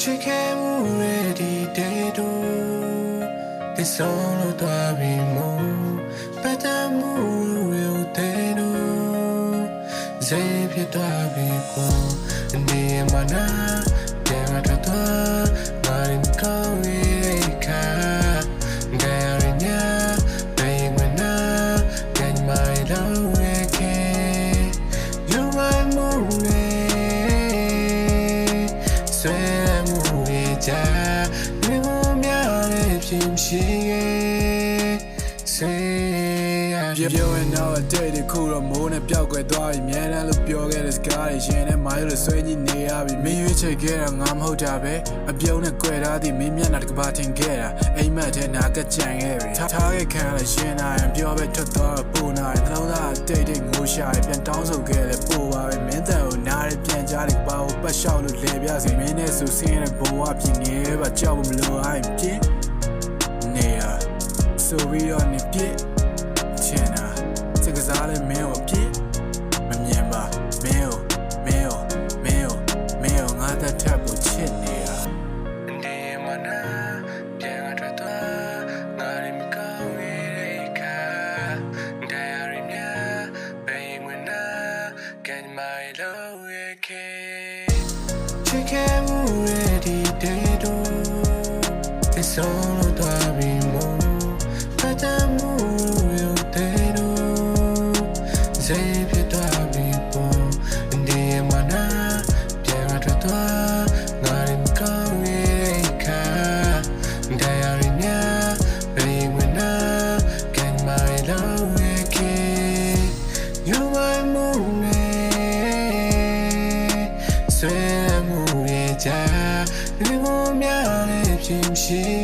Chicken ready day do this solo to be more better move will they do Xavier to be more near mana Dema to Marin Kawika Garinya Baymana Get my love again You my moon Swear movie ja We will beပြောရင်တော့အတိတ်တစ်ခုတော့မိုးနဲ့ပျောက်ကွယ်သွားပြီမြဲတမ်းလို့ပြောခဲ့တဲ့စကားတွေရှင်နဲ့မိုင်းလို့ဆွဲကြီးနေရပြီမင်းရွေးချယ်ခဲ့တာငါမဟုတ်တာပဲအပြုံးနဲ့ကွယ်ထားသည်မင်းမျက်နှာတစ်ကဘာတင်ခဲ့တာအိမ်မက်ထဲနာကကြံခဲ့ပြီထားခဲ့ခံရရှင်နိုင်ပြောပဲထွက်သွားပူနိုင်နှလုံးသားအတိတ်တွေငိုရှာပြန်တောင်းဆိုခဲ့တယ်ပို့ပါပဲမင်းတန်ကိုနားရပြန်ကြတယ်ဘာကိုပတ်လျှောက်လို့လဲပြစီမင်းနဲ့ဆူစင်းတဲ့ဘဝပြင်းငယ်ပါကြောက်မလို့အိုင်ပြင်းနေရဆိုပြီးတော့နေပြင်းချင်တာစကစားလဲမင်းကိုပြည့်မမြင်ပါမင်းကိုငါတတ်ထပ်ဖို့ချစ်နေတာ Demana Dema to Marin Kawika Diary nya Baymana Get my love again Chicken ready day do this solo to be more better move will they do Xavier to be more Demana Dema to Marin Kawika Diary nya Baymana Get my love again You my moon Swear movie ja We will be